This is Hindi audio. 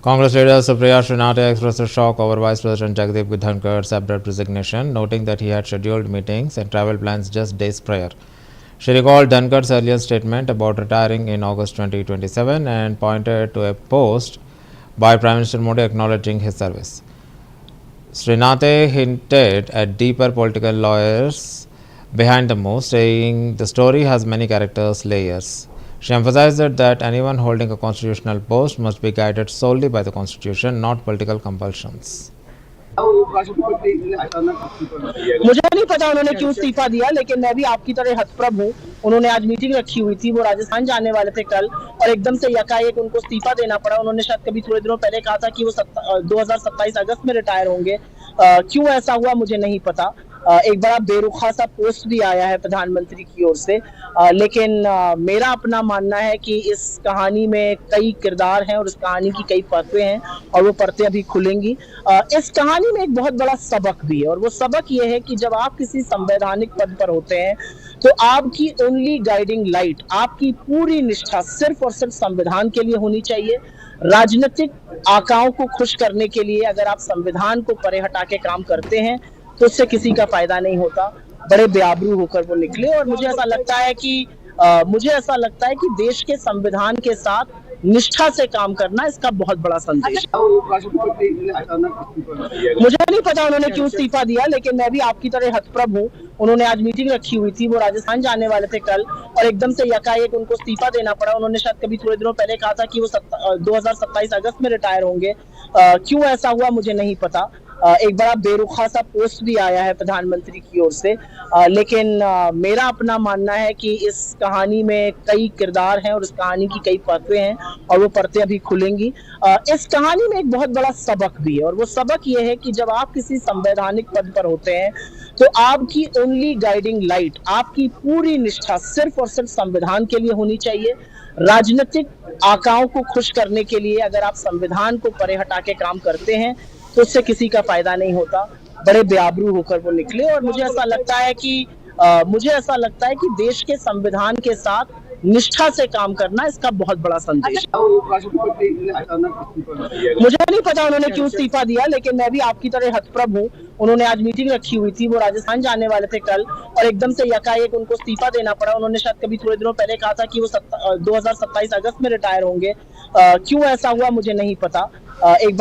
Congress leader Supriya Shrinate expressed shock over Vice President Jagdeep Dhankar's abrupt resignation, noting that he had scheduled meetings and travel plans just days prior. She recalled Dhankar's earlier statement about retiring in August 2027 and pointed to a post by Prime Minister Modi acknowledging his service. Srinathe hinted at deeper political layers behind the move, saying the story has many characters, layers. She emphasized that anyone holding a constitutional post must be guided solely by the constitution, not political compulsions. मुझे नहीं पता उन्होंने क्यों इस्तीफा दिया, लेकिन मैं भी आपकी तरह हतप्रभ हूँ। उन्होंने आज मीटिंग रखी हुई थी, वो राजस्थान जाने वाले थे कल, और एकदम से यकायक उनको इस्तीफा देना पड़ा। उन्होंने शायद कभी थोड़े दिनों पहले कहा था कि वो 2027 अगस्त में रिटायर होंगे। क्यों ऐसा हुआ मुझे नहीं पता। एक बड़ा बेरुखा सा पोस्ट भी आया है प्रधानमंत्री की ओर से, लेकिन मेरा अपना मानना है कि इस कहानी में कई किरदार हैं और इस कहानी की कई परतें हैं और वो परतें अभी खुलेंगी। इस कहानी में एक बहुत बड़ा सबक भी है, और वो सबक ये है कि जब आप किसी संवैधानिक पद पर होते हैं तो आपकी ओनली गाइडिंग लाइट, आपकी पूरी निष्ठा सिर्फ और सिर्फ संविधान के लिए होनी चाहिए। राजनीतिक आकाओं को खुश करने के लिए अगर आप संविधान को परे हटा के काम करते हैं तो उससे किसी का फायदा नहीं होता। बड़े बेआबरू होकर वो निकले, और मुझे ऐसा लगता है कि देश के संविधान के साथ निष्ठा से काम करना इसका बहुत बड़ा संदेश है। मुझे नहीं पता उन्होंने क्यों इस्तीफा दिया, लेकिन मैं भी आपकी तरह हतप्रभ हूँ। उन्होंने आज मीटिंग रखी हुई थी, वो राजस्थान जाने वाले थे कल, और एकदम से यकायक उनको इस्तीफा देना पड़ा। उन्होंने शायद कभी थोड़े दिनों पहले कहा था कि वो 2027 अगस्त में रिटायर होंगे। क्यों ऐसा हुआ मुझे नहीं पता। एक बड़ा बेरुखा सा पोस्ट भी आया है प्रधानमंत्री की ओर से, लेकिन मेरा अपना मानना है कि इस कहानी में कई किरदार हैं और इस कहानी की कई परतें हैं और वो परतें अभी खुलेंगी। इस कहानी में एक बहुत बड़ा सबक भी है, और वो सबक ये है कि जब आप किसी संवैधानिक पद पर होते हैं तो आपकी ओनली गाइडिंग लाइट, आपकी पूरी निष्ठा सिर्फ और सिर्फ संविधान के लिए होनी चाहिए। राजनीतिक आकाओं को खुश करने के लिए अगर आप संविधान को परे हटा के काम करते हैं तो उससे किसी का फायदा नहीं होता। बड़े बेआबरू होकर वो निकले, और मुझे ऐसा लगता है कि देश के संविधान के साथ निष्ठा से काम करना इसका बहुत बड़ा संदेश है। मुझे नहीं पता उन्होंने क्यों इस्तीफा दिया, लेकिन मैं भी आपकी तरह हतप्रभ हूँ। उन्होंने आज मीटिंग रखी हुई थी, वो राजस्थान जाने वाले थे कल, और एकदम से यकायक उनको इस्तीफा देना पड़ा। उन्होंने शायद कभी थोड़े दिनों पहले कहा था कि वो 2027 अगस्त में रिटायर होंगे। क्यों ऐसा हुआ मुझे नहीं पता। एक